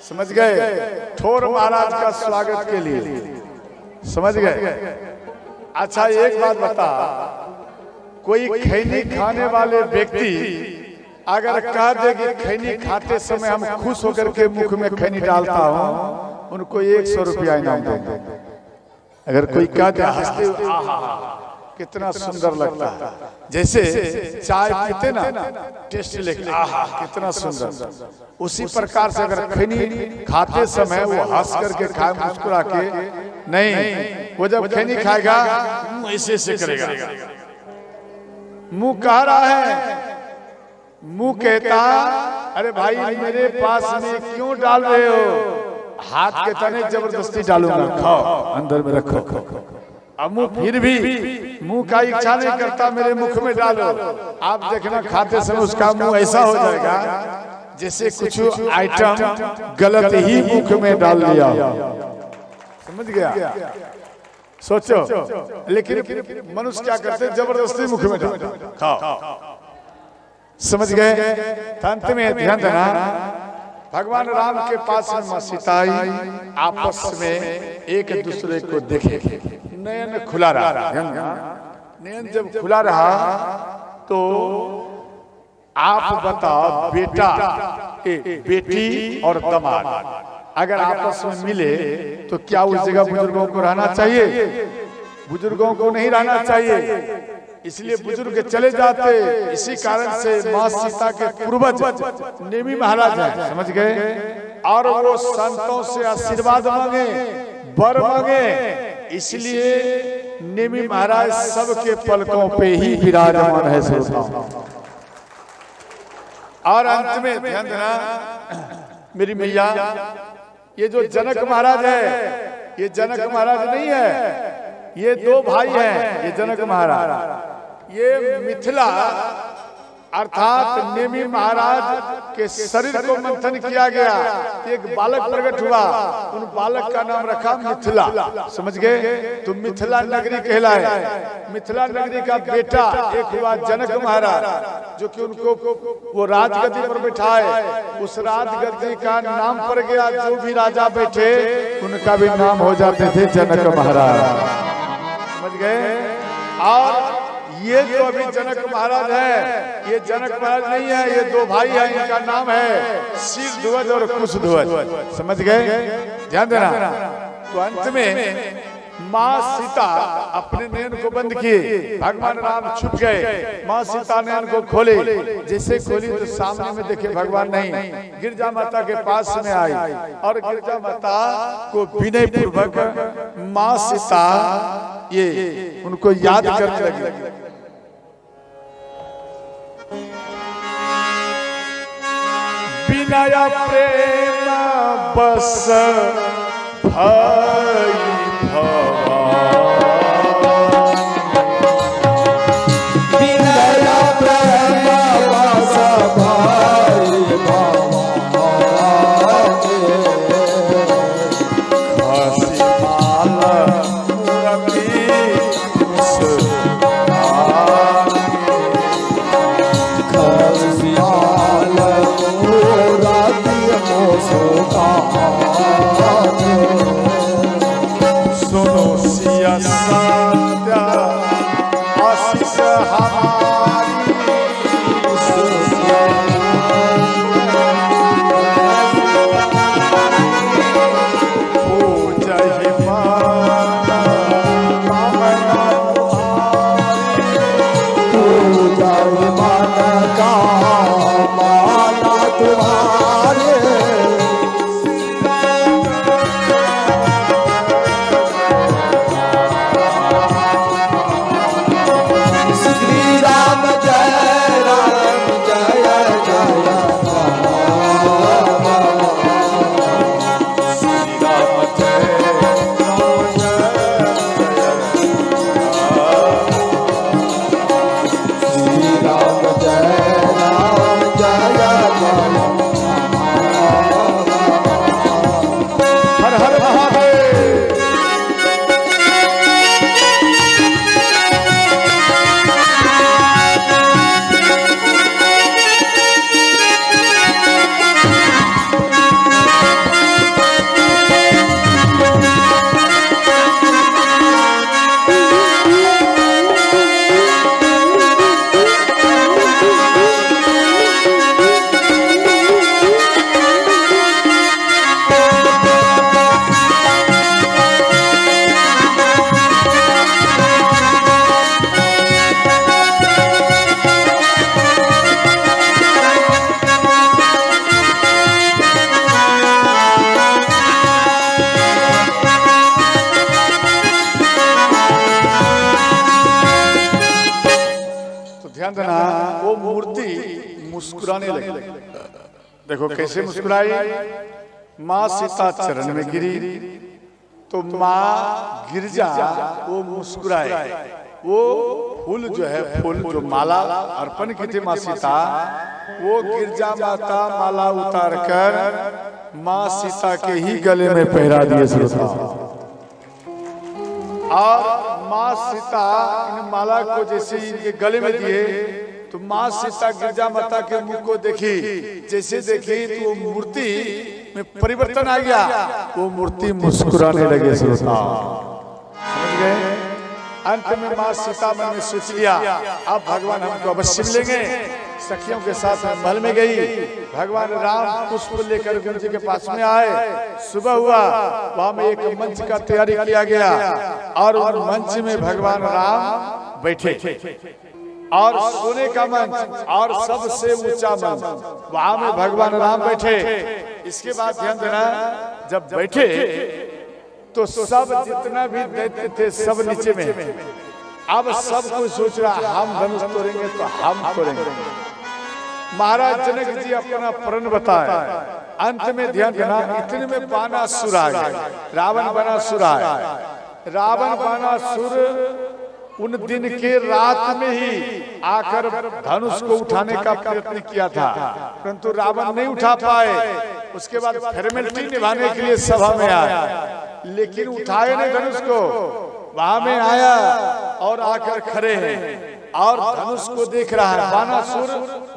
समझ गए? ठोर महाराज का स्वागत के लिए, समझ गए? अच्छा एक बात बता, कोई खैनी खाने वाले व्यक्ति अगर कह दे कि खैनी खाते समय हम खुश होकर के मुख में खैनी डालता हूं, उनको 100 रुपया इनाम देंगे। अगर कोई कह दे हंसते हुए आहा कितना सुंदर लगता है, जैसे चाय पीते ना टेस्ट लेके आहा कितना सुंदर, उसी प्रकार से अगर खैनी खाते समय वो हंस करके खाए मुस्कुरा के, नहीं, वो जब खैनी खाएगा मुंह ऐसे ऐसे करेगा, मुंह कह रहा है, मुंह कहता अरे भाई मेरे पास में क्यों डाल रहे हो, हाथ के तने जबरदस्ती डालूंगा, खाओ अंदर में रखो। अब मुंह फिर भी मुंह का इच्छा नहीं करता मेरे मुख में डालो, आप देखना खाते समय उसका मुंह ऐसा हो जाएगा जैसे कुछ आइटम गलत ही मुख में डाल लिया, समझ गया? सोचो, लेकिन मनुष्य क्या करते, जबरदस्ती मुख में डाल, खाओ, समझ गए? अंत में ध्यान देना, भगवान राम के पास में मां सीता आई, आपस में एक दूसरे को देखे, नयन खुला रहा, नयन जब खुला रहा तो आप बताओ बेटा बेटी और दामाद अगर आपस में मिले तो क्या उस जगह बुजुर्गों को रहना चाहिए? बुजुर्गों को नहीं रहना चाहिए, इसलिए बुजुर्ग चले जाते। इसी कारण से मां सीता के पूर्वज नेमी महाराज हैं, समझ गए? और वो संतों से आशीर्वाद मांगे, वर मांगे, इसलिए नेमी महाराज सबके पलकों पे ही विराजमान है श्रोताओं। और अंत में ध्यान देना मेरी मैया, ये जो जनक महाराज है, ये जनक महाराज नहीं है, ये दो भाई हैं, ये जनक महाराज, ये मिथिला अर्थात नेमी महाराज के शरीर को मंथन किया गया, एक बालक प्रकट हुआ, उन बालक का नाम रखा मिथिला, समझ गए? तो मिथिला नगरी कहलाए। मिथिला नगरी का बेटा एक हुआ जनक महाराज, जो कि उनको वो राजगद्दी पर बैठाए, उस राजगद्दी का नाम पड़ गया, जो भी राजा बैठे उनका भी नाम हो जाते थे जनक महाराज, समझ गए? और ये जो अभी जनक महाराज है, ये जनक महाराज नहीं है, ये दो भाई हैं, इनका नाम है शील ध्वज और कुश ध्वज, समझ गए? ध्यान देना। तो अंत में माँ सीता अपने नयन को बंद किए, भगवान राम छुप गए, माँ सीता नयन को खोले, जैसे खोली तो सामने में देखे भगवान नहीं, गिरजा माता के पास में आई और गिरजा माता को विनय पूर्वक माँ सीता ये उनको याद करने लगी। विनय प्रेम बस भई सुनो ध्यान देना, वो मूर्ति मुस्कुराने लगी। देखो कैसे मुस्कुराई, माँ सीता चरण में गिरी तो माँ गिरजा वो मुस्कुराए। वो फूल जो है, फूल जो माला अर्पण की थी माँ सीता, वो गिरजा माता माला उतार कर माँ सीता के ही गले में पहरा दिए श्रोता। और माँ सीता इन माला को जैसे इनके गले में दिए तो माँ सीता गिरजा माता के मुख को देखी, जैसे देखी तो वो मूर्ति में परिवर्तन आ गया, वो मूर्ति मुस्कुराने लगे श्रोता। समझ गए? अंत में माँ सीता मन में सोच लिया, अब भगवान हमको अवश्य मिलेंगे। सखियों के साथ महल में गई, भगवान राम पुष्प लेकर गुरु जी के पास में आए। सुबह हुआ, वहां में एक मंच का तैयारी किया गया और उस मंच में भगवान राम बैठे और सोने का मंच और सबसे ऊंचा मंच, वहां में भगवान राम बैठे। इसके बाद ध्यान देना, जब बैठे तो सब जितना भी दैत्य थे सब नीचे में। अब सब कुछ सोच रहा हम धनुष तोड़ेंगे तो हम तोड़ेंगे। महाराज जनक जी अपना प्रण बताए। अंत में ध्यान देना, इतने में बानासुर आ गया, रावण बानासुर आया। रावण बानासुर उन दिन के रात में ही आकर धनुष को उठाने का प्रयत्न किया था, परंतु रावण नहीं उठा पाए। उसके बाद फॉर्मेलिटी निभाने के लिए सभा में आया, लेकिन उठाए नहीं धनुष को। वहां में आया और आकर खड़े हैं और धनुष को देख रहा है। बानासुर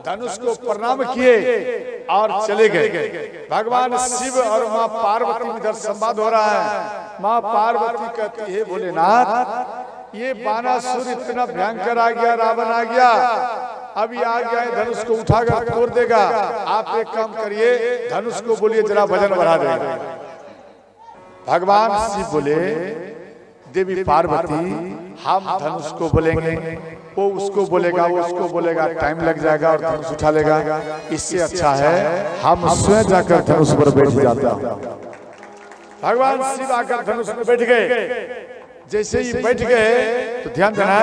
धनुष को प्रणाम किए और चले गए। भगवान शिव और माँ पार्वती में इधर संवाद हो रहा है। माँ पार्वती कहती है, भोलेनाथ ये बानासुर इतना भयंकर आ गया, रावण आ गया, अभी आ गया है, धनुष को उठाकर तोड़ देगा। आप एक काम करिए, धनुष को बोलिए जरा वजन बढ़ा देगा। भगवान शिव बोले, देवी पार्वती हम धनुष को बोलेंगे, वो उसको बोलेगा, वो उसको बोलेगा, टाइम लग जाएगा और धनुष उठा लेगा। इससे अच्छा है हम स्वयं जाकर धनुष पर बैठ जाते हैं। भगवान शिव आकर धनुष में बैठ गए। जैसे ही बैठ गए तो ध्यान देना,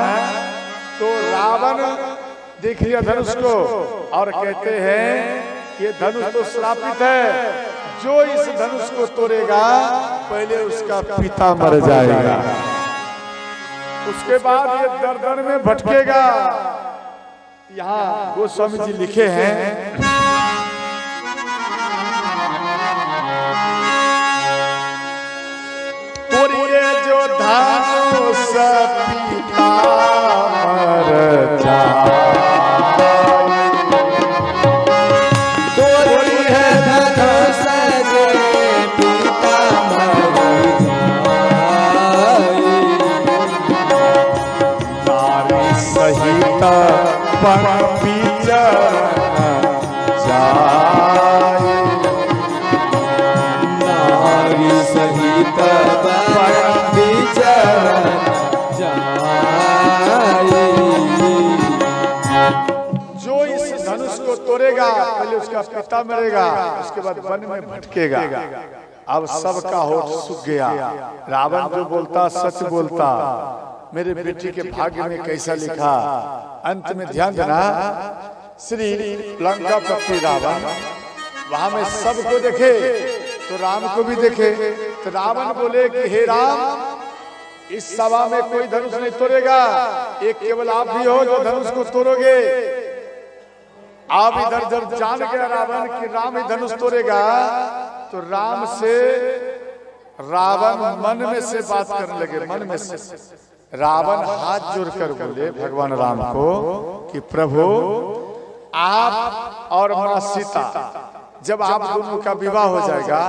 तो रावण देख लिया धनुष को और कहते हैं ये धनुष तो श्रापित है, जो इस धनुष को तोड़ेगा पहले उसका पिता मर जाएगा, उसके बाद ये दर्दन में भटकेगा। यहाँ गोस्वामी जी लिखे हैं, तोड़िए जो धनुष पिता मर जाए, पहले उसका पिता मरेगा, उसके बाद वन में भटकेगा। अब सबका होठ सूख गया। रावण जो बोलता सच बोलता, मेरे बेटी के भाग्य में कैसा लिखा। अंत में ध्यान देना, श्री लंकापति रावण वहां में सबको देखे तो राम को भी देखे। तो रावण बोले कि हे राम, इस सभा में कोई धनुष नहीं तोड़ेगा, एक केवल आप ही हो जो धनुष को तोड़ोगे। आप इधर जब जान गया रावण कि राम ही धनुष तोड़ेगा, तो राम से रावण मन में से बात करने लगे। मन में से रावण हाथ जोड़कर बोले भगवान राम को कि प्रभु, आप और माँ सीता जब आप दोनों का विवाह हो जाएगा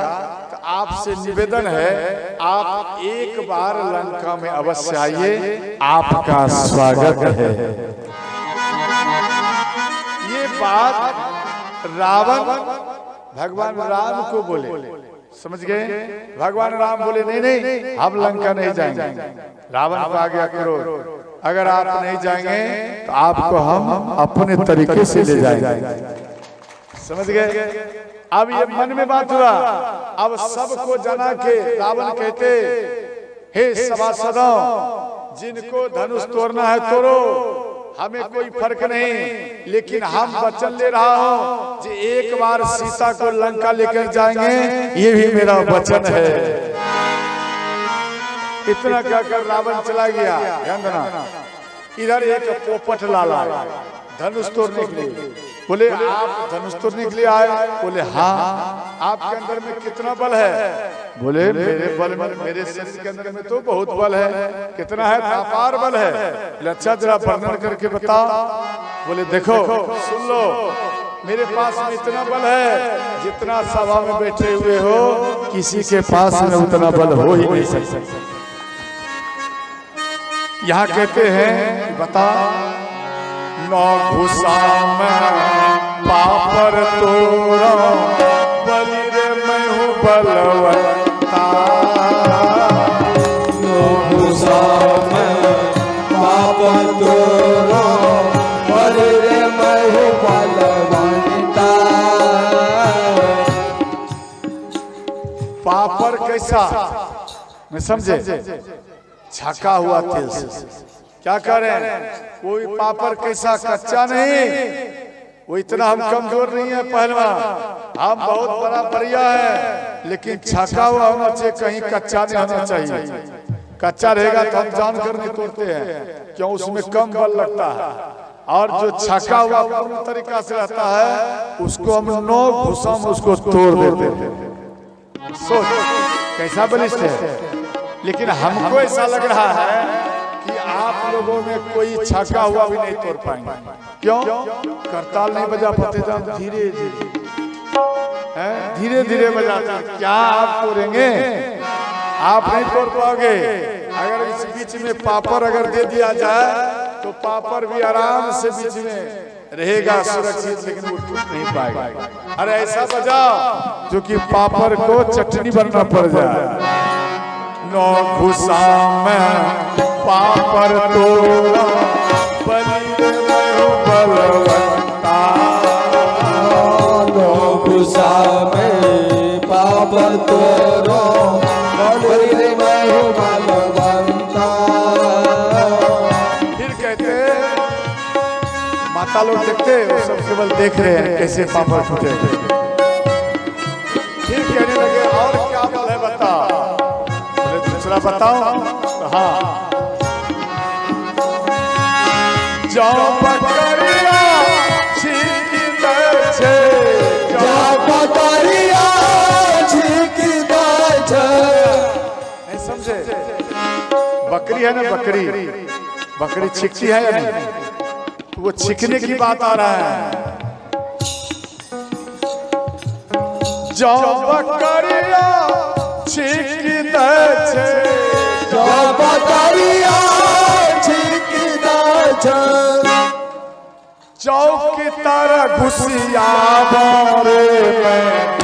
तो आपसे निवेदन है, आप एक बार लंका में अवश्य आइए, आपका स्वागत है। ये बात रावण भगवान राम को बोले, समझ गए? भगवान राम बोले नहीं नहीं, हम लंका नहीं जाएंगे। रावण को आ गया क्रोध, अगर आप नहीं जाएंगे तो आपको हम अपने तरीके से ले जाएंगे। समझ गए? अब ये मन में बात हुआ। अब सबको जना के रावण कहते, हे सभासदों, जिनको धनुष तोड़ना है तोड़ो, हमें कोई फर्क नहीं, लेकिन हम वचन ले रहा हूं कि एक बार सीता को लंका लेकर जाएंगे, ये भी मेरा वचन है। इतना कहकर रावण चला गया। ध्यान देना, इधर एक पोपट लाला धनुष तोड़ने के लिए। बोले आप धनुष तोड़ने के लिए आए? बोले हाँ। आपके अंदर में कितना बल है? बोले मेरे बल में, मेरे शरीर के अंदर में तो बहुत बल है। कितना है? अपार बल है। बोले अच्छा जरा वर्णन करके बताओ। बोले देखो सुन लो, मेरे पास में इतना बल है जितना सभा में बैठे हुए हो किसी के पास में उतना बल हो ही नहीं सकता। यहाँ कहते हैं बता, नौ घुसा में पापर तोड़ा, बलि रे मैं हूँ बलवंता। नौ घुसा में पापर तोड़ा, बलि रे मैं हूँ बलवंता। पापर कैसा मैं समझे? छका हुआ तेल से। क्या करें? कोई पापर कैसा? कच्चा नहीं। वो इतना हम कमजोर नहीं है पहलवान, हम बहुत बड़ा बढ़िया है, लेकिन छका हुआ होना चाहिए, कहीं कच्चा नहीं होना चाहिए। कच्चा रहेगा तो हम जानकर नहीं तोड़ते हैं, क्यों? उसमें कम बल लगता है। और जो छका हुआ पूर्ण तरीका से रहता है उसको हम 9 घुसा में उसको तोड़ देते हैं। सोच कैसा बलिष्ठ है। लेकिन हमको ऐसा लग रहा है कि आप लोगों में कोई छका हुआ भी नहीं तोड़ पाएंगे। क्यों? करताल नहीं बजा पाते, धीरे धीरे धीरे बजाते हैं। क्या आप तोड़ेंगे? आप नहीं तोड़ पाओगे। अगर इस बीच में पापर अगर दे दिया जाए तो पापर भी आराम से बीच में रहेगा सुरक्षित, लेकिन वो टूट नहीं पाएगा। अरे ऐसा बजाओ जो कि पापर को चटनी बनना पड़ जाए। नौ घुसा में पापर तोड़ा, बलि रे मैं हूँ बलवंता। नौ घुसा में पापर तोड़ा, बलि रे मैं हूँ बलवंता। फिर कहते माता लोग देखते, वो सब केवल देख रहे हैं कैसे पापर टूटे। फिर कहने लगे और क्या बल है बता? दूसरा बताओ। हाँ, जाओ बकरिया छीकी दे छे, जाओ बकरिया छीकी दे छे। नहीं समझे? बकरी है ना, बकरी बकरी छिकती है या नहीं? वो छिकने की बात आ रहा है। जाओ बकरिया छीकी दे छे, जाओ बकरिया छीकी दे छे। चौक की तरह घुसिया बारे में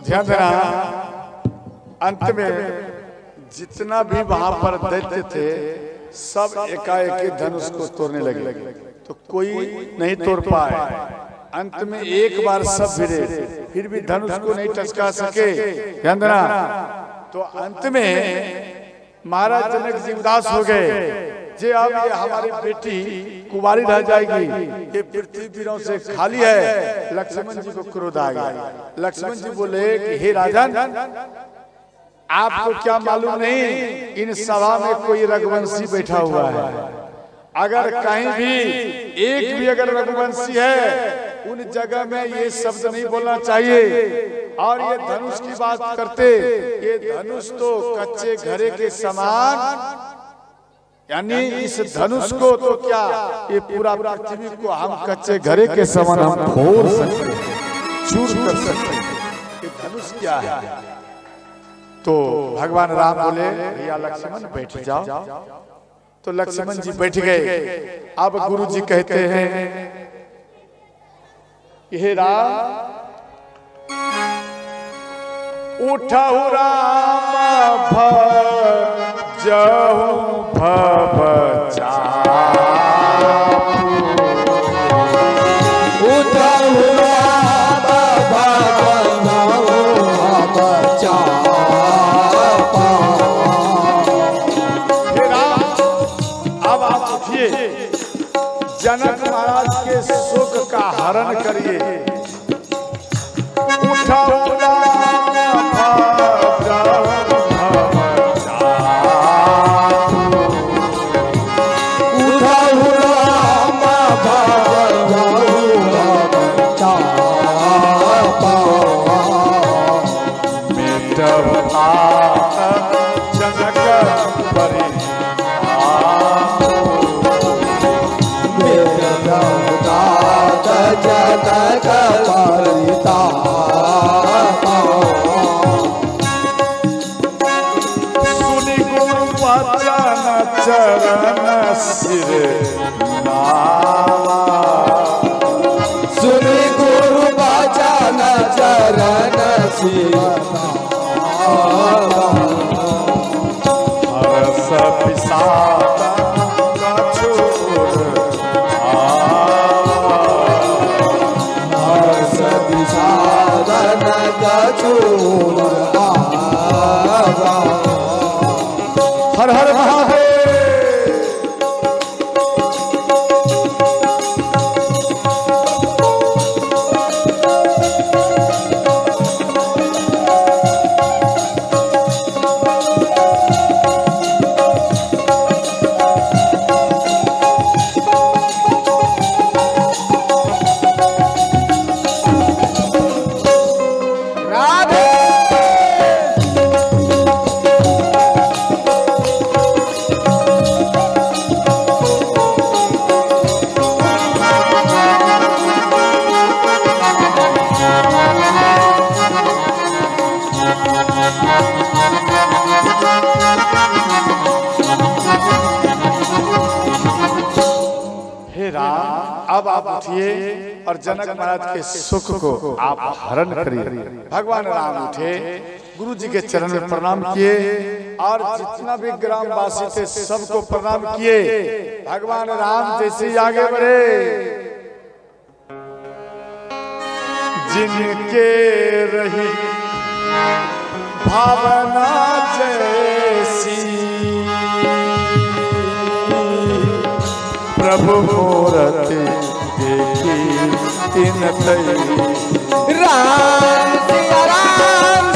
ध्यान देना, अंत में जितना भी वहां पर दैत्य थे सब एकाएक धनुष को तोड़ने लगे, तो कोई नहीं तोड़ पाए। अंत में एक बार सब भिड़े, फिर भी धनुष को नहीं टचका सके। ध्यान देना, तो अंत में महाराज जनक जी उदास हो गए। जे अब ये हमारी बेटी कुंवारी रह जाएगी, ये पृथ्वी वीरों से खाली है। लक्ष्मण जी को क्रोध आ गया। लक्ष्मण जी बोले कि हे राजन, आपको क्या मालूम नहीं, इन सभा में कोई रघुवंशी बैठा हुआ है। अगर कहीं भी एक भी अगर रघुवंशी है, उन जगह में ये शब्द नहीं बोलना चाहिए। और ये धनुष की बात करते, ये धनुष तो कच्चे घरे के समान, यानी इस धनुष को तो क्या ये पूरा पृथ्वी को हम कच्चे घरे के समान हम फोड़ सकते हैं, चूर कर सकते हैं। ये धनुष क्या है? तो भगवान राम बोले भैया लक्ष्मण बैठ जाओ। तो लक्ष्मण जी बैठ गए। अब गुरु जी कहते हैं हे राम, उठहु राम भजहु भव चापु, उठहु राम भजहु भव चापु। हे राम, अब आप उठिए, जनक महाराज के शोक का हरण करिए। उठहु राम भजहु भव चापु, उठहु राम भजहु भव चापु। मिटहु तात जनक परिताप, मिटहु तात जनक परिताप। सुनि गुरु वचन चरण सिर नावा, सुनि गुरु वचन चरण सिर नावा। हरस विषाद कछुर आवा, हर्ष विषादन कछुर आवा। हर हर महादेव। हे राम, अब आप उठिए और जनक महाराज के सुख को आप हरण करिए। भगवान राम उठे, गुरु जी के चरण में प्रणाम किए और जितना भी ग्रामवासी थे सबको प्रणाम किए। भगवान राम जैसे ही आगे बढ़े, जिनके रही भावना जैसी, प्रभु मूरति देखी तिन तई। राम सिया राम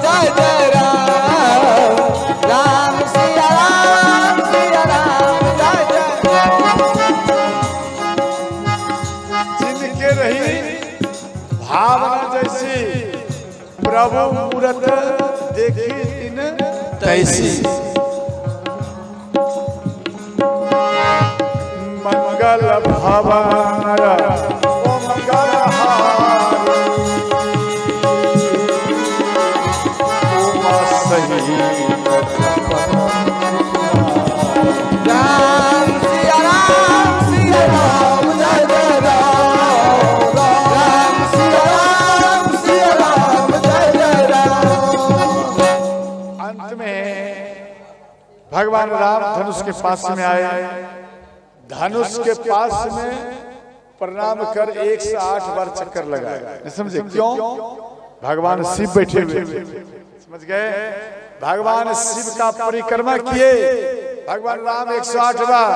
जय जय राम। राम सिया राम जय जय। जिनके रही भावना जैसी, प्रभु मूरत देखी तिन तैसी। मंगल भवन ओ मंगल हारी, तुम सही राम सिया राम जय जय राम। राम सिया राम जय जय राम। अंत में भगवान राम धनुष के पास में आए। धनुष के पास में प्रणाम कर 108 बार चक्कर लगाया। समझे क्यों? भगवान शिव बैठे हुए, समझ गए? भगवान शिव का परिक्रमा किए भगवान राम 108 बार,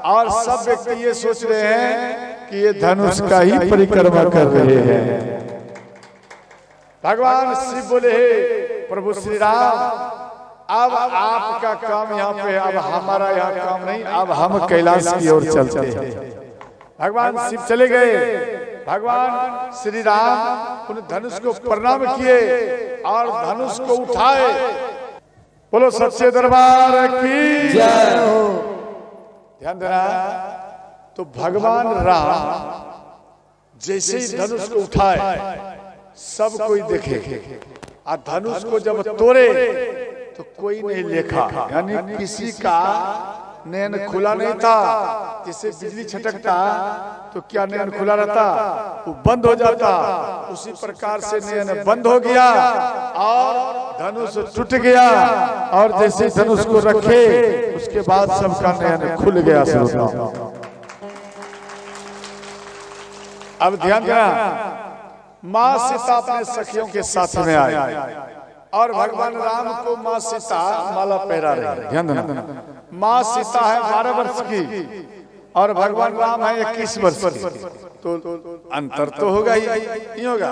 और सब व्यक्ति ये सोच रहे हैं कि ये धनुष का ही परिक्रमा कर रहे हैं। भगवान शिव बोले, हे प्रभु श्री राम, अब आपका काम यहाँ पे, अब हमारा यहाँ काम नहीं, अब हम कैलाश की ओर चलते हैं। भगवान शिव चले गए। भगवान श्री राम उन धनुष को प्रणाम किए और धनुष को उठाए। बोलो सच्चे दरबार की जय हो। ध्यान देना, तो भगवान राम जैसे ही धनुष को उठाए सब कोई देखे, और धनुष को जब तोड़े तो कोई नहीं देखा, यानी किसी का नैन खुला नहीं था। जैसे बिजली छटकता तो क्या नैन खुला रहता, वो बंद हो जाता, उसी प्रकार से नैन बंद हो गया और धनुष टूट गया। और जैसे धनुष को रखे उसके बाद सबका नैन खुल गया। अब ध्यान देना, माँ सीता अपने सखियों के साथ में आई और भगवान राम को माँ सीता माला पहरा रही। ध्यान देना, माँ सीता है 12 वर्ष की और भगवान राम है 21 वर्ष की, तो अंतर तो होगा ही, नहीं होगा।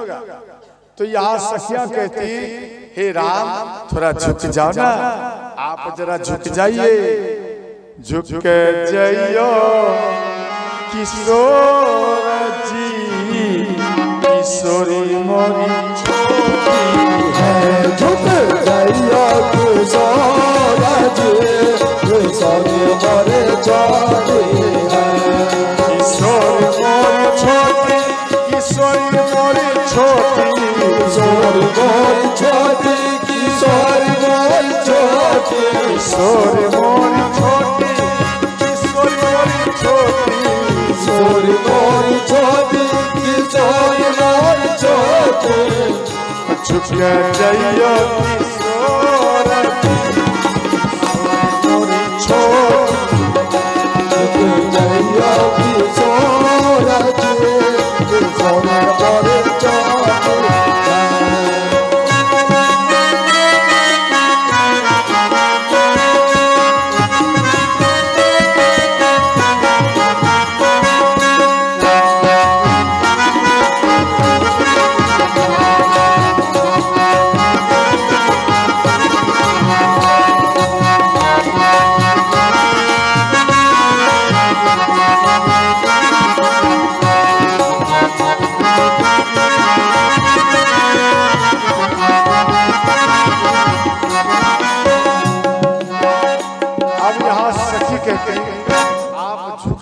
तो यहाँ सखियां कहती, हे राम थोड़ा झुक जाओ ना, आप जरा झुक जाइए, झुक जाइयो किशोर जी, किशोरी मोरी छोटी है, झुक जाइयो किशोर जी, किशोरी मोरी छोटी है, किशोरी मोरी छोटी, किशोरी मोरी छोटी, किशोरी मोरी छोटी, किशोरी मोरी छोटी, किशोरी मोरी छोटी, किशोरी मोरी छोटी, किशोरी मोरी छोटी, किशोरी मोरी छोटी, झुक जाइयो किशोर जी, मोरी छोटी, झुक जाइयो किशोर जी, किशोरी मोरी छोटी।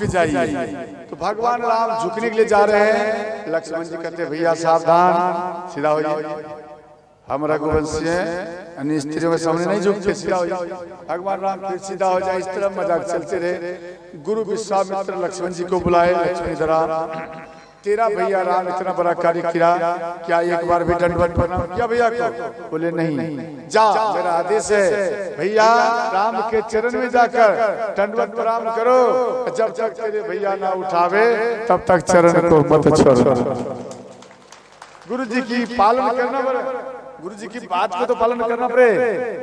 जाइए। तो भगवान राम झुकने के लिए जा रहे हैं, लक्ष्मण जी कहते भैया सावधान, सीधा हो जाइए, हम रघुवंशी हैं, स्त्रियों के सामने नहीं झुकते, सीधा हो जाइए। भगवान राम फिर सीधा हो जाए, इस तरह मजाक चलते रहे। गुरु विश्वामित्र लक्ष्मण जी को बुलाए, लक्ष्मण जरा तेरा भैया राम इतना बड़ा कार्य किया, क्या एक बार भी दंडवत प्रणाम किया भैया को? बोले नहीं। जा, मेरा आदेश है, भैया राम के चरण में जाकर दंडवत प्रणाम करो, जब तक तेरे भैया ना उठावे तब तक चरण को मत छोड़ो। गुरु जी की पालन करना पड़े, गुरु जी की बात को तो पालन करना पड़े।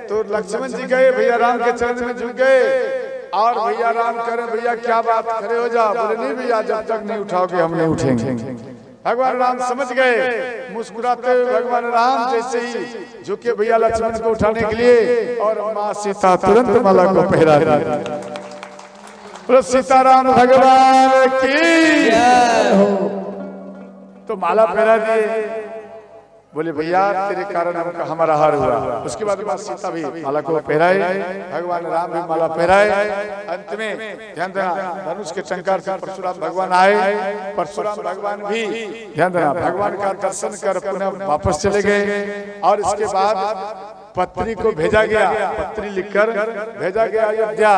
तो लक्ष्मण जी गए, भैया राम के चरण में झुक गए और भैया राम कह रहे भैया क्या बात, खड़े हो जाओ। बोले नहीं भैया, जब तक नहीं उठाओगे हम नहीं उठेंगे। भगवान राम समझ गए, मुस्कुराते हुए भगवान राम जैसे ही झुके भैया लक्ष्मण को उठाने के लिए, और माँ सीता तुरंत माला को पहरा दी। सीताराम भगवान की जय हो। तो माला पहरा दिए, बोले भैया तेरे कारण हमारा हार हुआ। उसके बाद माँ सीता भी माला को पहराए, भगवान राम भी माला पहराए। अंत में ध्यान देना, धनुष के टंकार से परशुराम भगवान आए, परशुराम भगवान भी ध्यान देना भगवान का दर्शन कर पुनः वापस चले गए। और इसके बाद पत्री को भेजा गया, पत्री लिखकर भेजा गया अयोध्या।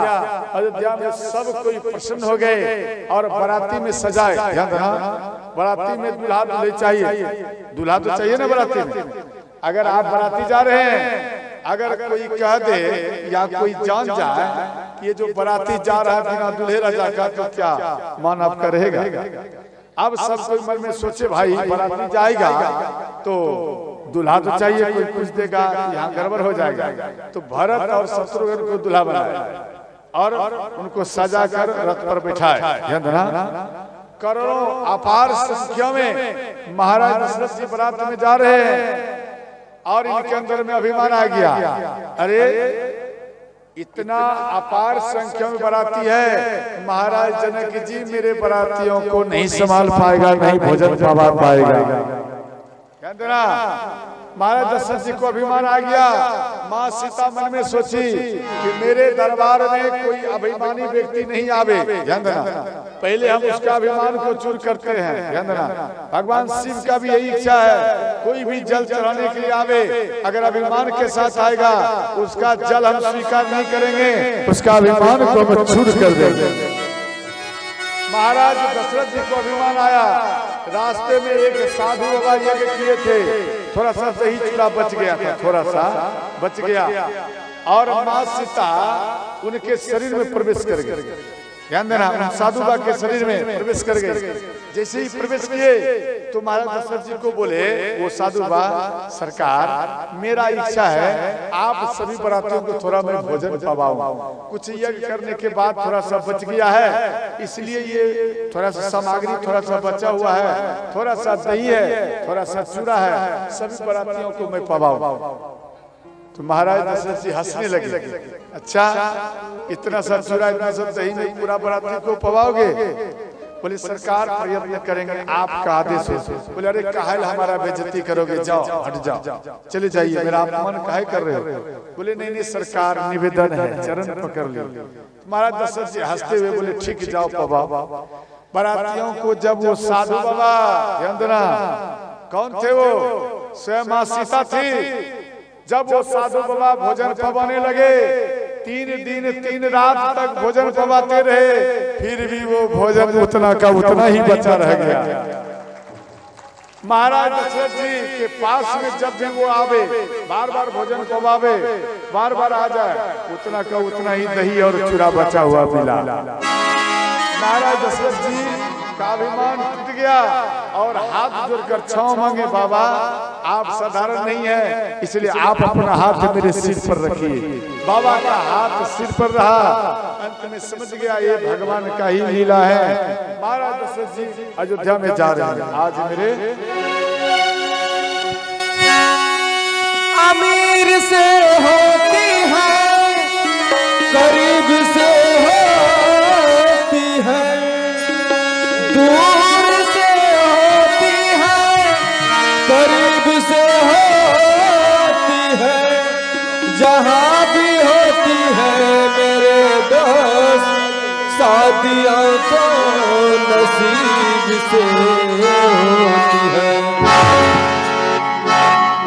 अयोध्या में सब कोई प्रसन्न हो गए और बाराती में सजाए। ध्यान देना, बाराती में दूल्हा दुल्हन चाहिए, दूल्हा तो चाहिए ना बाराती में। अगर आप बाराती जा रहे हैं, अगर कोई कह दे या कोई जान जाए कि ये जो बाराती जा रहा है बिना दूल्हे राजा का, तो क्या मान आपका रहेगा? अब सब कोई मन में सोचे भाई बाराती जाएगा तो दूल्हा तो चाहिए, कोई कुछ देगा, यहाँ गड़बड़ हो जाएगा। तो भरत और शत्रुघ्न को दूल्हा बनाया। और उनको सजा कर रथ पर बिठाए। करोड़ों अपार संख्या में महाराज दशरथ जी बारात में जा रहे हैं और इनके अंदर में अभिमान आ गया, अरे इतना अपार संख्या में बाराती है, महाराज जनक जी मेरे बारातियों को नहीं संभाल पाएगा, नहीं भोजन पवा पाएगा। महाराज दशरथ जी को अभिमान आ गया। माँ सीता मन में सोची कि मेरे दरबार में कोई अभिमानी व्यक्ति नहीं आवे, पहले हम उसका अभिमान को चूर करते हैं। भगवान शिव का भी यही इच्छा है, कोई भी जल चढ़ाने के लिए आवे, अगर अभिमान के साथ आएगा उसका जल हम स्वीकार नहीं करेंगे, उसका अभिमान को हम चूर कर देंगे। महाराज दशरथ जी को अभिमान आया। रास्ते में एक साधु बाबा यज्ञ किए थे, थोड़ा सा दही चूड़ा बच गया था, थोड़ा सा बच गया और माँ सीता उनके शरीर में प्रवेश कर गए। ध्यान देना, साधु बाबा के शरीर में प्रवेश कर गए। जैसे ही प्रवेश किए तो महाराज दशरथ जी को बोले वो साधु बाबा, सरकार मेरा इच्छा है आप सभी बारातियों को थोड़ा मैं भोजन पवाऊं, कुछ यज्ञ करने के बाद थोड़ा सा बच गया है, इसलिए ये थोड़ा सा सामग्री थोड़ा सा बचा हुआ है, थोड़ा सा दही है, थोड़ा सा चूड़ा है, सभी बारातियों को मैं पवाऊं। तो महाराज दशरथ जी हंसने लगे, अच्छा इतना सा चूड़ा इतना सा दही में पूरा बाराती को पवाओगे? बोले सरकार प्रयत्न करेंगे, आपका आदेश हो। बोले अरे काहे हमारा बेइज्जती करोगे, जाओ हट जाओ, चले जाइए, मेरा अपमान काहे कर रहे हो? बोले नहीं नहीं सरकार निवेदन है, चरण पकड़ लियो। महाराज दशरथ जी हंसते हुए बोले ठीक जाओ पवाओ। बारातियों को जब वो साधु बाबा, यंदना कौन थे वो? स्वयं माँ सीता थी। जब वो साधु बाबा भोजन पवाने लगे, 3 दिन 3 रात तक भोजन पवाते रहे, फिर भी वो भोजन उतना का उतना ही बचा रह गया। महाराज दशरथ जी के पास में जब भी वो आवे, बार बार भोजन पवावे, बार बार आ जाए, उतना का उतना ही दही और चूड़ा बचा हुआ मिला। महाराज दशरथ जी का अभिमान टूट गया और हाथ जोड़कर क्षमा मांगे, बाबा आप साधारण नहीं है, इसलिए आप अपना हाथ मेरे सिर पर रखिए। बाबा का हाथ सिर पर रहा, अंत में समझ गया ये भगवान का ही लीला है। महाराज दशरथ जी अयोध्या में जा रहे हैं। आज मेरे अमीर से होती है, गरीब से होती है, दूर से होती है, करीब से होती है, जहाँ भी होती है मेरे दोस्त, शादियाँ तो नसीब से होती है।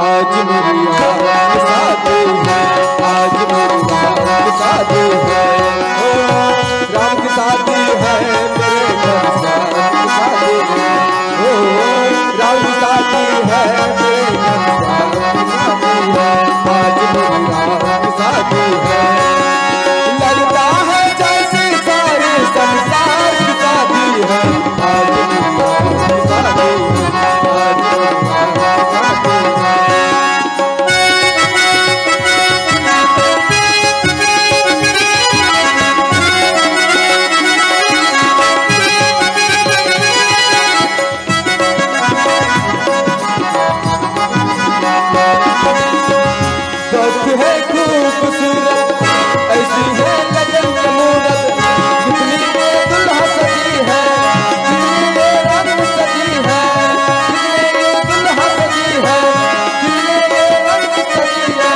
आज मेरी यार शादी है, आज मेरी यार शादी है, ओ राम की शादी है, मेरे घर शादी है, ओ राम की शादी है, मेरे घर शादी है, आज मेरी यार शादी है। लगता है जैसे सारे संसार की शादी है, आज मेरी यार शादी है, आज मेरी यार शादी है। है खूबसूरत ऐसी है लगन मूरत, जितनी ये दुल्हा सजी है, जितनी ये रंग सजी है, जितनी ये दुल्हा सजी है, जितनी ये रंग सजी है।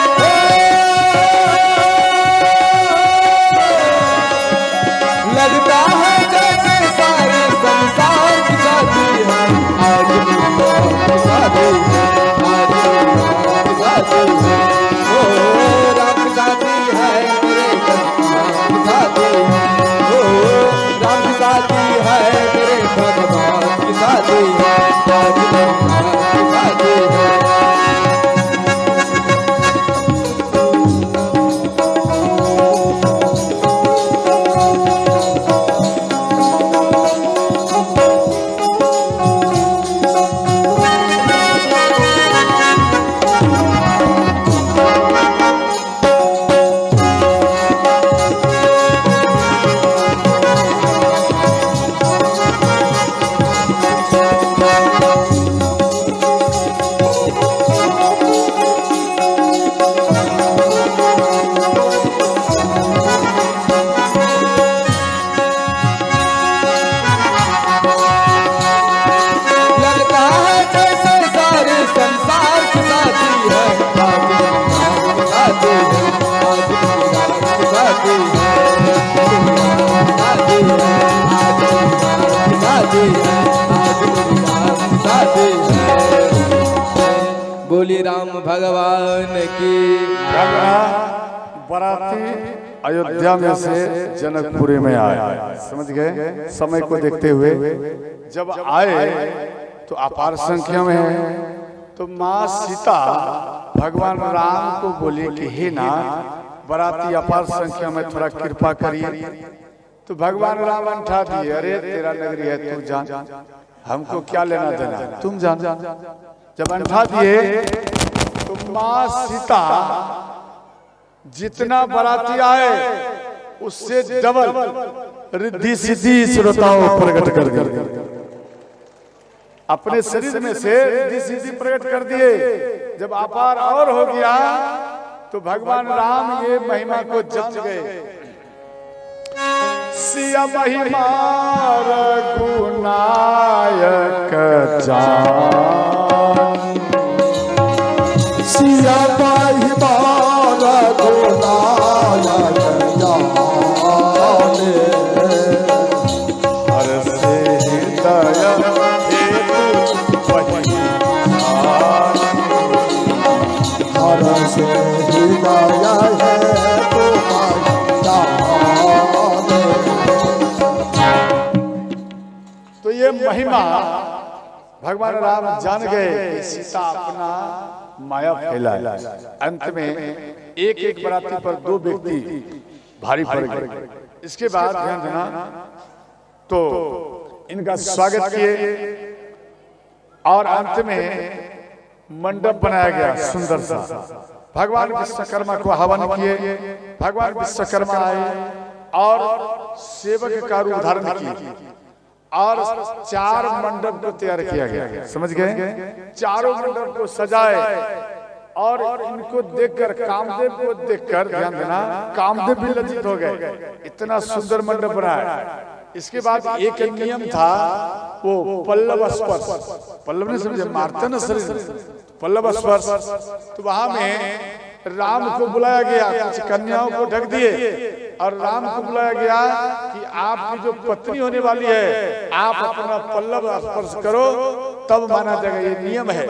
लगता है जैसे सारे संसार की शादी है, आज मेरी शादी है, आज मेरी शादी है, राम की शादी है, मेरे भगवान की शादी है, ओ राम की शादी है, मेरे भगवान की शादी है, आज भगवान की शादी है। बोलिए राम भगवान की। बाराती अयोध्या में से जनकपुरी में आए, समझ गए। समय को देखते हुए जब आए तो अपार संख्या में है। तो माँ सीता भगवान राम को बोली कि हे नाथ, बाराती अपार संख्या में, थोड़ा कृपा करिए। तो भगवान राम अंठा दिए, अरे तेरा नगरी है, तू जान, हमको क्या लेना देना, तुम जान। जब अंठा दिए तो माँ सीता जितना बाराती आए उससे डबल रिद्धि सिद्धि श्रोताओं प्रकट कर दी। अपने शरीर में से रिद्धि सिद्धि प्रकट कर दिए। जब अपार और हो गया तो भगवान राम ये महिमा को जान गए। सिया महिमा रघुनायक जान, सिया महिमा रघुनायक जाने, हर से हृदय हर से हृदय है तुम्हारी जाने। तो ये महिमा भगवान राम जान गए। सीता अपना माया फैला। अंत में एक एक बाराती पर दो व्यक्ति भारी पड़ गए। इसके बाद ध्यान देना, तो इनका स्वागत किए और अंत में मंडप बनाया गया सुंदर सा। भगवान विश्वकर्मा को हवन किए। भगवान विश्वकर्मा आए और सेवक का रूप धारण किए और 4 मंडप को तैयार किया गया, समझ गए। चारों मंडप को सजाए और इनको देखकर, कामदेव को देखकर, ध्यान देना, कामदेव भी लज्जित हो गए। इतना सुंदर मंडप बनाया। इसके बाद एक नियम था, वो पल्लव स्पर्श। पल्लव नहीं समझे, मारते ना शरीर, पल्लव स्पर्श। तो वहां में राम को बुलाया गया, कुछ कन्याओं को ढक दिए और राम को बुलाया गया कि आपकी जो पत्नी होने वाली है, आप अपना पल्लव स्पर्श करो तब माना जाएगा, ये नियम है।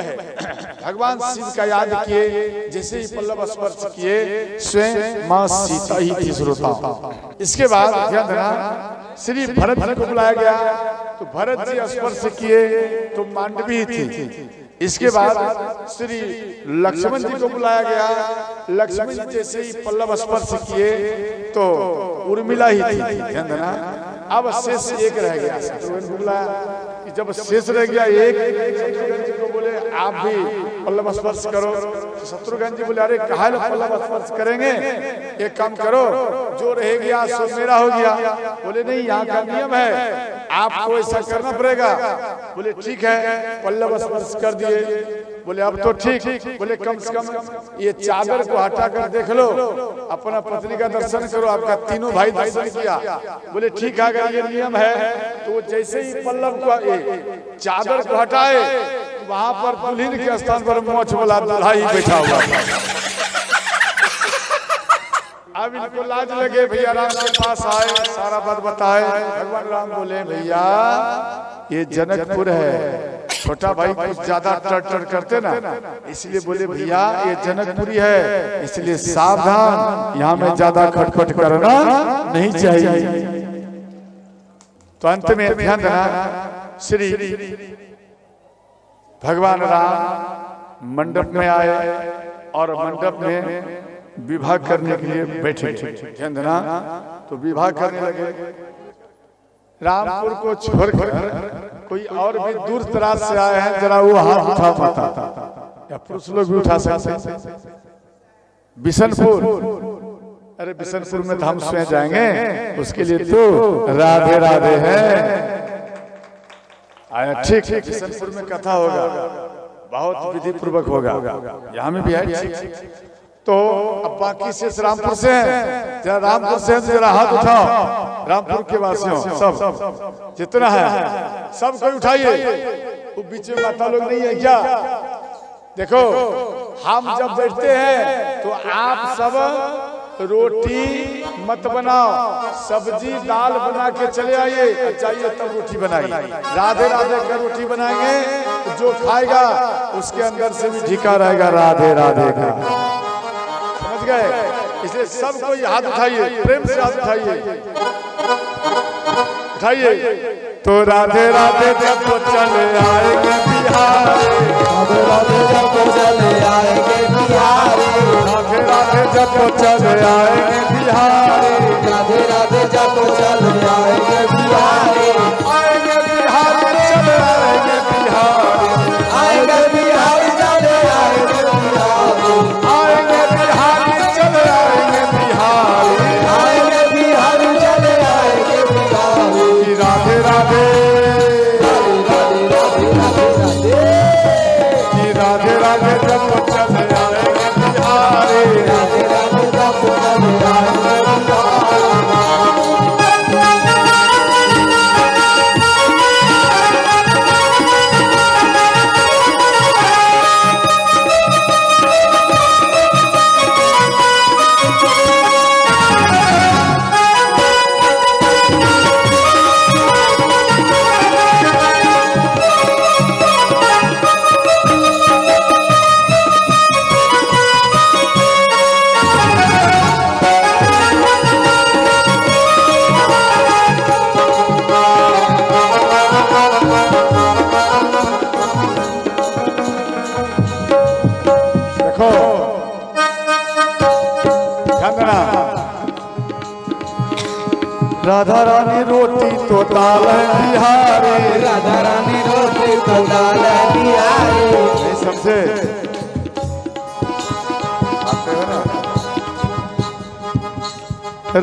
भगवान शिव का याद किए, जैसे ही पल्लव स्पर्श किए स्वयं माँ सीता ही थी श्रोता। इसके बाद ध्यान देना, श्री भरत जी को बुलाया गया तो भरत जी स्पर्श किए तो मांडवी थी। इसके बाद श्री लक्ष्मण जी को बुलाया गया, लक्ष्मण जी जैसे ही पल्लव स्पर्श किए तो उर्मिला ही थी। ध्यान देना, अब शेष एक रह गया। शत्रुघ्न को बुलाया कि जब शेष रह गया एक, शत्रुघ्न जी को बोले आप भी पल्लव स्पर्श करो। तो शत्रुघ्न जी बोले अरे कहा पल्लव स्पर्श करेंगे, एक काम करो, जो रह गया सो मेरा हो गया। बोले नहीं, यहाँ का नियम है, आपको ऐसा करना पड़ेगा। बोले ठीक है, पल्लव स्पर्श कर दिए। बोले अब तो ठीक। बोले कम से कम ये चादर को हटा कर देख लो, अपना पत्नी का दर्शन करो। आपका तीनों भाई दर्शन किया। बोले ठीक है, अगर ये नियम है। तो जैसे ही पल्लव को, चादर को हटाए, वहां पर दुल्हन के स्थान पर मोछ वाला दूल्हा ही बैठा हुआ था। अब इनको लाज लगे, भैया राम के पास आए, सारा बात बताए। भगवान राम बोले भैया ये जनकपुर है, छोटा भाई कुछ ज्यादा टर करते ना, इसलिए बोले भैया ये जनकपुरी है, इसलिए सावधान, यहाँ में ज्यादा खटखट करना नहीं चाहिए। तो अंत में ध्यान देना, श्री भगवान राम मंडप में आए और मंडप में विवाह करने के लिए बैठे। ध्यान देना, तो विवाह करने लगे। रामपुर को छोड़कर कोई और भी दूर दराज से आए हैं, जरा वो हाथ उठा पाता, या पुरुष लोग भी उठा सकते। बिशनपुर, अरे बिशनपुर में तो हम स्वयं जाएंगे, उसके लिए तो राधे राधे है। आया ठीक, बिशनपुर में कथा होगा, बहुत विधि पूर्वक होगा, यहाँ में भी है। तो अब बाकी से रामपुर से हैं, जरा रामपुर से जरा हाथ उठाओ, रामपुर के वासियों सब जितना है सब कोई उठाइए। वो बीच में माता लोग नहीं है क्या? देखो हम जब बैठते हैं तो आप सब रोटी मत बनाओ, सब्जी दाल बना के चले आइए, चाहिए तब रोटी बनाइए। राधे राधे का रोटी बनाएंगे जो खाएगा उसके अंदर से भी ढीका रहेगा राधे राधे का। समझ गए? इसलिए सब कोई हाथ उठाइए, प्रेम से हाथ उठाइए, उठाइए। तो राधे राधे जब तो चले आएंगे बिहार, राधे राधे जब तो चले आएंगे बिहारी, राधे राधे जब तो चले आएंगे बिहार, राधे राधे जब तो चले आएंगे बिहारी, आएंगे बिहार चले आएंगे बिहार, आएंगे बिहारी चले आएंगे बिहारी, आएंगे बिहार चले आएंगे बिहार, आएंगे बिहारी चले आएंगे बिहारी। राधे राधे राधे राधे राधे राधे राधे राधे जब तो चले आएंगे बिहार, राधे राधे जब तो चले आएंगे बिहारी। देखो ध्यान देना, राधा रानी रोटी तो दाल है बिहारी, राधा रानी रोटी तो दाल है बिहारी, नहीं समझे? आते हो ना?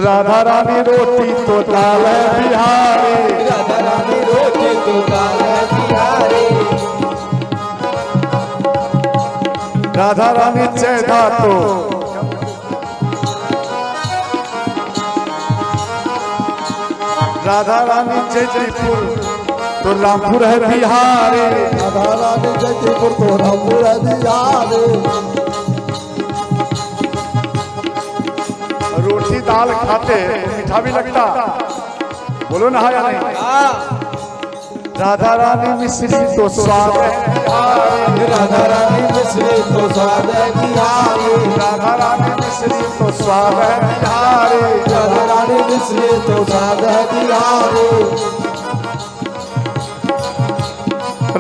राधा रानी रोटी तो दाल है बिहारी, राधा रानी रोटी तो दाल है बिहारी, राधा रानी चैधा तो राधा रानी जयपुर तो रामपुर है बिहारी, राधा रानी जयपुर तो रामपुर है बिहारी, रोटी दाल खाते मीठा भी लगता, बोलो ना हाँ या नहीं? राधा रानी मिश्री तो स्वाद है बिहारी, राधा रानी मिश्री तो स्वाद है बिहारी, राधा रानी मिश्री तो स्वाद है बिहारी, राधा रानी मिश्री तो स्वाद है बिहारी,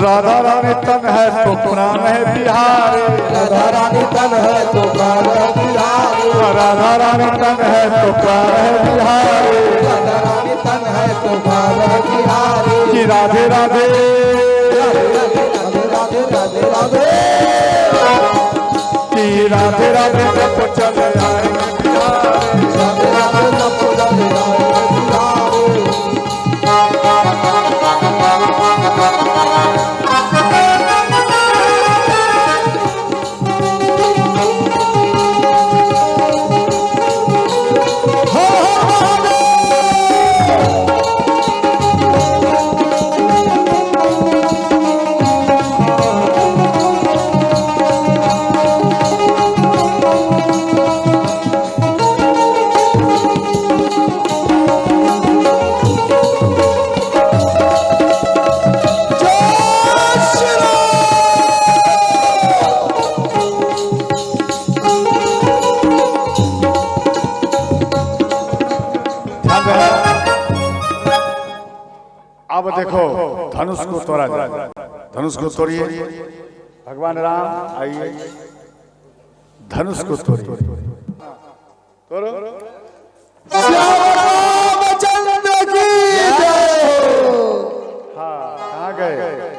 राधा रानी तन है तो प्राण है बिहारी, राधा रानी तन है तो प्राण है बिहारी, राधा रानी तन है तो प्राण है बिहारी, राधा रानी तन है तो प्राण है बिहारी। कि राधे राधे राधे राधे राधे राधे कि राधे राधे जब तो चले आएंगे बिहारी, राधे राधे जब तो चले आएंगे बिहारी। अब देखो धनुष को तोड़ा जाए, धनुष को तोड़िए, भगवान राम आइए, धनुष को तोड़िए, तोड़ो। रामचंद्र की जय। हाँ कहाँ गए?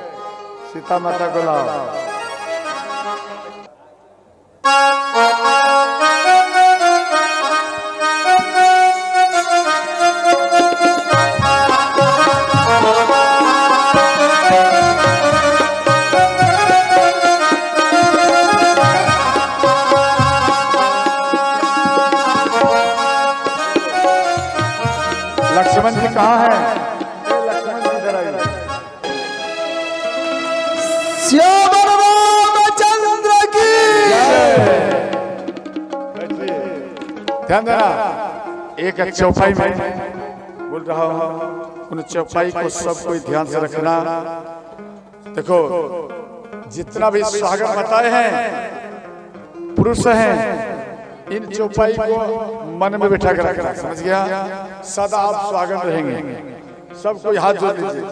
सीता माता को लाओ। लक्ष्मण जी कहाँ हैं? लक्ष्मण जी इधर आइए। श्याम रामचंद्र की बैठिए। ध्यान देना, एक चौपाई में बोल रहा हूँ, उन चौपाई को सब कोई ध्यान से रखना। देखो जितना भी सुहागन माताएं हैं, पुरुष हैं, इन चौपाई को मन में बैठा कर रखना, समझ गया? सदा आप सुहागन रहेंगे। सबको हाथ जोड़ लीजिए।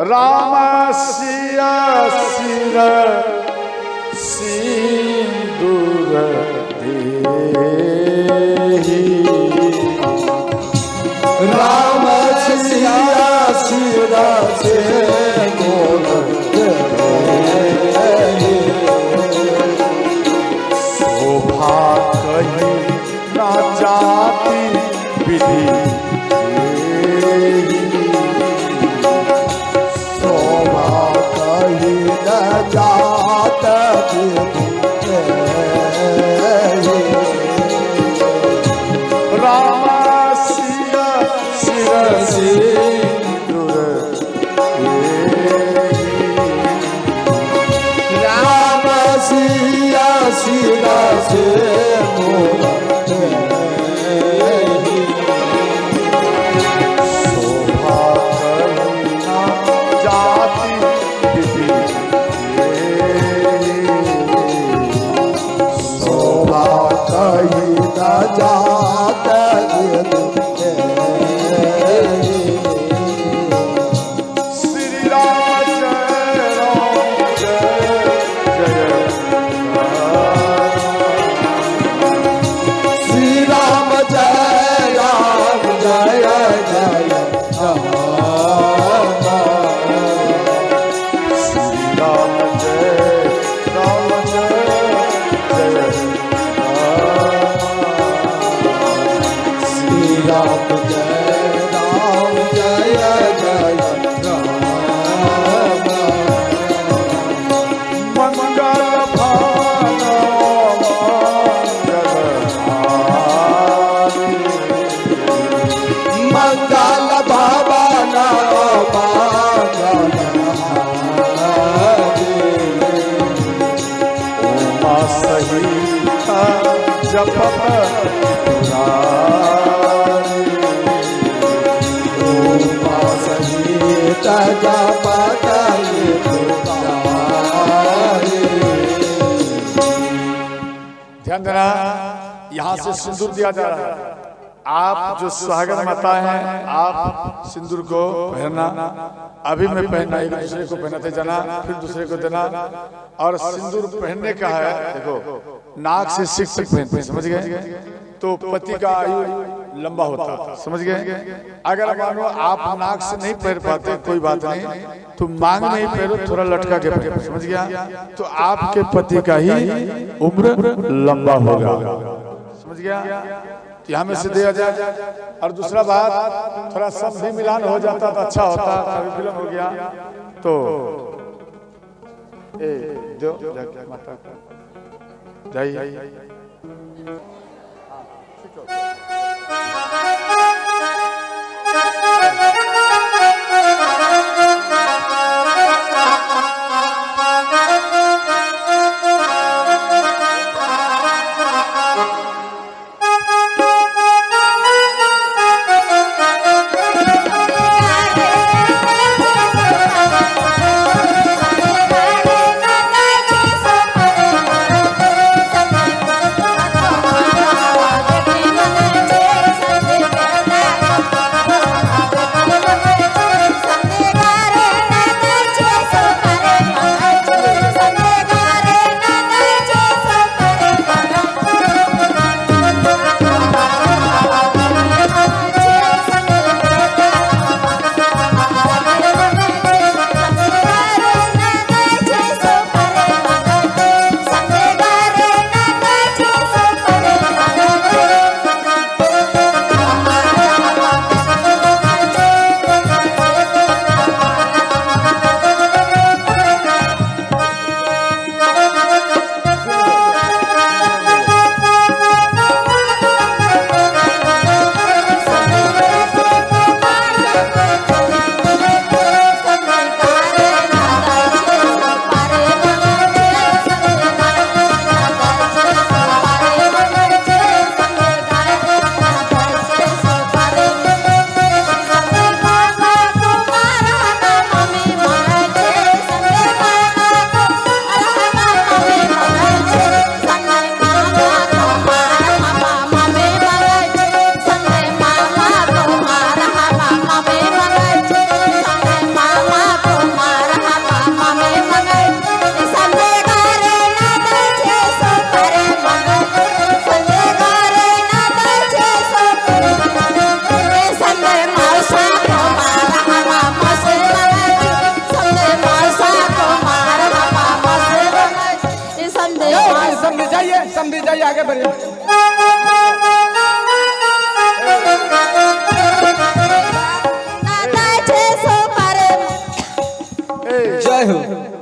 राम सिया सिर सिंदूर देहि, राम सिया सिर सिंदूर देहि, शोभा कही ना जाति विधि देहि, शोभा कही न जात देहि, राम सिया सिर सिंदूर देहि, राम सिया सिर सिंदूर देहि, शोभा कही ना जाति विधि देहि, शोभा कही न जात देहि, श्री राम जय राम जय जय श्री राम जय राम जय जय राम, श्री राम जय राम जय जय श्री राम जय राम जय जय राम, मंगल भान मंगल भवन उमा सहित जपत सहित जपत ध्यान देना, यहाँ से सिंदूर दिया जा रहा है। आप जो सुहागन माता हैं, आप सिंदूर को पहनना, अभी मैं पहनना, एक दूसरे को पहनाते जाना, फिर दूसरे को देना। और सिंदूर पहनने का है, देखो नाक से सिर तक पहनते हैं, समझ गए? तो पति का आयु लंबा होता है, समझ गए? अगर मानो आप नाक से नहीं पहन पाते, कोई बात नहीं, तो मांग में ही पहनो, थोड़ा लटका के पहनो, समझ गया? तो आपके पति का ही उम्र लंबा होगा, समझ गया? यहाँ में से दिया जाए। और दूसरा बात, थोड़ा संधि मिलान हो जाता तो अच्छा होता, अभी विलम्ब हो गया तो दो माता का जाइए।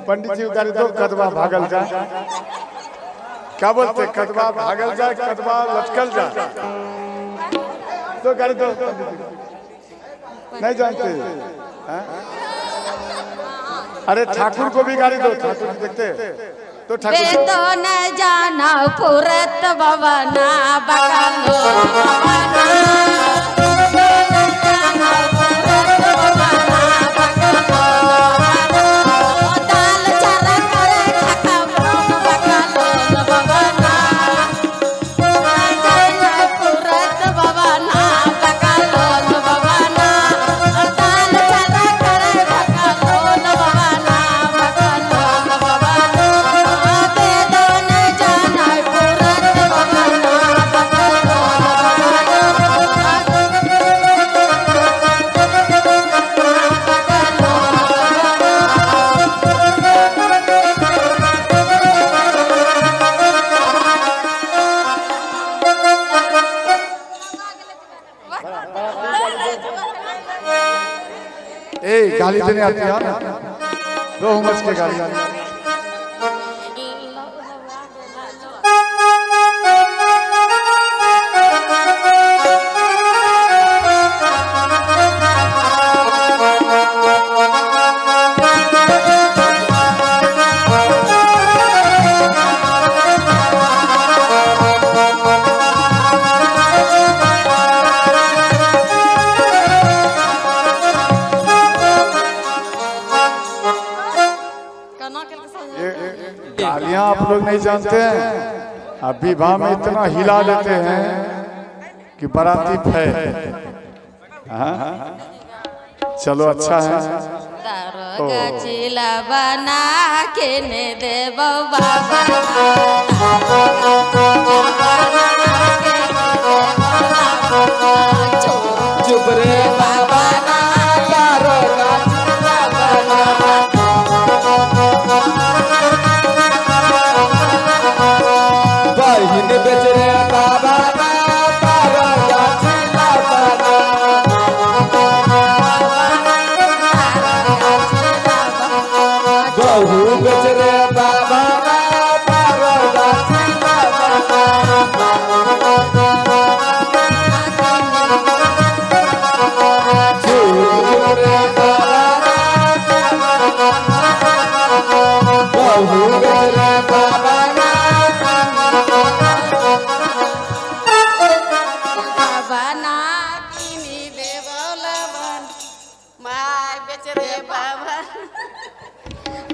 पंडित जी उतारे तो कदवा भागल जाए, क्या बोलते, कदवा भागल जाए, कदवा लटकल जाए, तो गाड़ी दो। नहीं जानते हैं? अरे ठाकुर को भी गाड़ी दो, ठाकुर देखते तो ठाकुर वेदो न जाना पुरत भवना बकालो भवना दाल चला करे खका ब्रह्म बकालो भवना पुरत भवना बकालो भवना दाल चला करे खका ब्रह्म भवना बकालो भवना वेदो न जाना पुरत भवना बकालो ए गाली देने आती है ना, दो मच के गाली। गालियां आप लोग नहीं जानते हैं, अब विवाह में इतना हिला देते हैं कि बाराती फै। हाँ? चलो अच्छा है। दारोगा चिला बना के ने देवो बाबा चुप रे बाबा ना दारोगा चिला बना बहिन बेच रे बाबा ना दारोगा चिला बना बहू बेच रे बाबा ना दारोगा चिला चुप रे बाबा बहू बेच रे बाबा बना किनी देवला बन माय बेच रे बाबा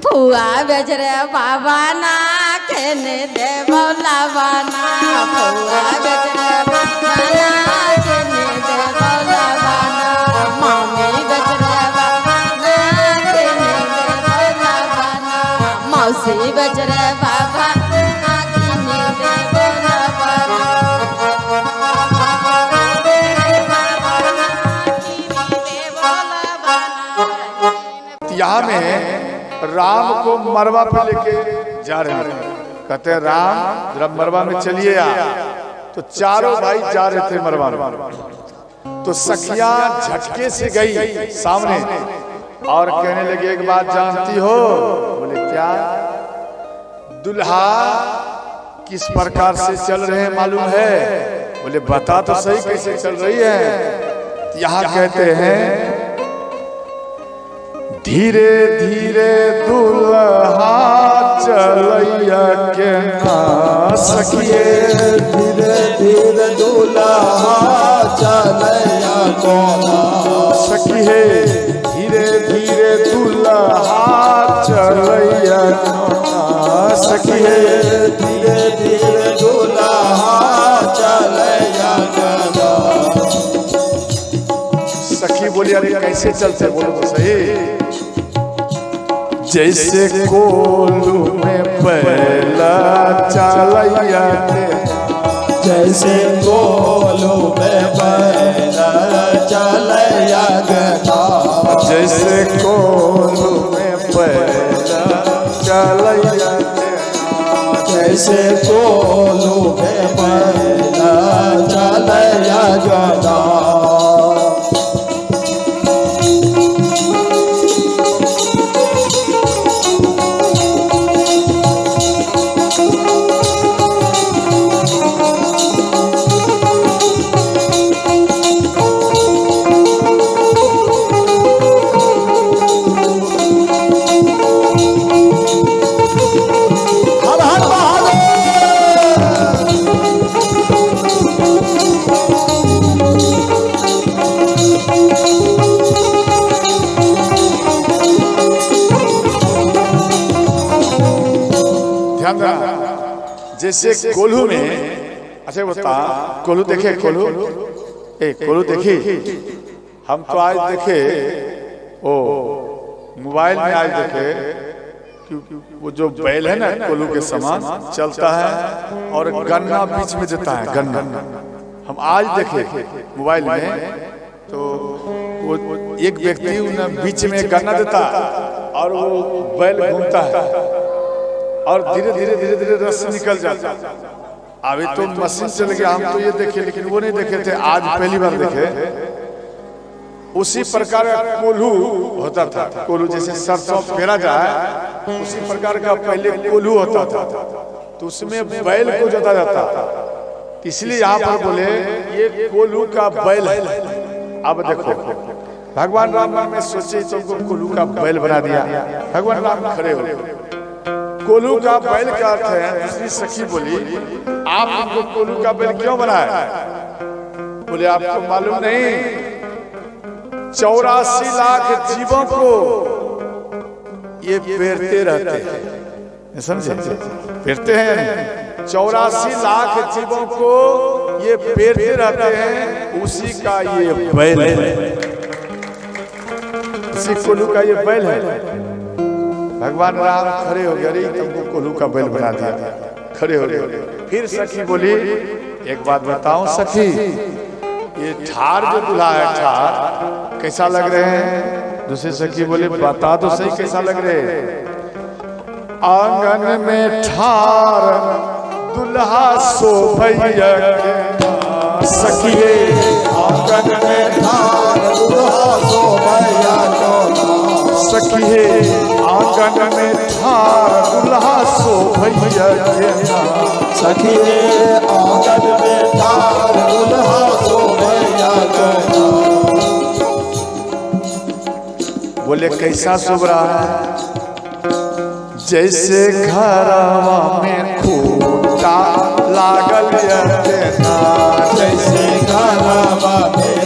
फुआ बेच रे बाबा ना केने देवला बना फुआ बेच रे बाबा ना केने देवला बना मम्मी बेच रे बाबा ना केने देवला बना मौसी बेच रे बाबा ना केने देवला बना यहाँ में राम को मरवा पे लेके जा रहे हैं, कहते हैं राम जरा मरवा में चलिए आप। तो चारों भाई जा रहे थे मरवा में, तो सखिया झटके से गई सामने और कहने लगी एक बात जानती हो? बोले क्या? दुल्हा किस प्रकार से चल रहे हैं मालूम है? बोले बता तो सही कैसे चल रही है। यहाँ कहते हैं धीरे धीरे दुल्हा चलैया के ना सखिए, धीरे धीरे दूल्हा चलैया को सखिए धीरे धीरे दुल्हा चलैया के ना सखिए, धीरे धीरे दूल्हा चलैया को। सखी बोली अरे कैसे चलते, बोलो तो सही। जैसे कोलू में पहला चलैया थे, जैसे गोलू में बैला चलैया गधा, जैसे कोलू में पहला चलैया थे, जैसे गोलू में बैला चलैया गधा। जैसे कोल्हू में, अच्छा बता, कोल्हू देखे, कोल्हू कोल्हू देखी, हम तो आज देखे ओ मोबाइल में, आज देखे वो जो बैल है ना कोल्हू के समान चलता है और गन्ना बीच में देता है, गन्ना। हम आज देखे मोबाइल में तो वो एक व्यक्ति बीच में गन्ना देता और वो बैल घूमता है और धीरे धीरे धीरे धीरे रस निकल जाता है। अभी तो मशीन चल गया, हम तो ये देखे, लेकिन वो नहीं देखे थे, आज पहली बार देखे। उसी प्रकार का कोल्हू होता था, कोल्हू जैसे सरसों पेरा जाए उसी प्रकार का पहले कोल्हू होता था, तो उसमें बैल को जोता जाता, इसलिए यहाँ पर बोले ये कोल्हू का बैल है। अब देखो भगवान राम में सोचे तुमको कोल्हू का बैल बना दिया, भगवान राम खड़े हो। कोल्हू का बैल का अर्थ है, दूसरी सखी बोली आप हमको कोल्हू का बैल क्यों बनाया? बोले आपको मालूम नहीं, 84 लाख जीवों को ये पेरते रहते हैं, समझे? पेरते हैं, 84 लाख जीवों को ये पेरते रहते हैं, उसी का ये बैल है, उसी कोल्हू का ये बैल है। भगवान राम खड़े हो गए, तुमको कोल्हू का बैल बना दिया, खड़े हो गए। फिर सखी बोली एक बात बताऊं सखी, ये ठार जो दूल्हा है, ठार कैसा लग रहे हैं? दूसरी सखी बोली बता तो सही कैसा लग रहे हैं? आंगन में ठार दुल्हा शोभैया के सखिए, आंगन में ठार दुल्हा शोभैया को सखिए, आंगन में ठार दुल्हा शोभैया के सखिए, आंगन में ठार दुल्हा शोभैया को। बोले कैसा शोभ रहा है? जैसे घरवा में खूंटा लागल, जैसे घरवा में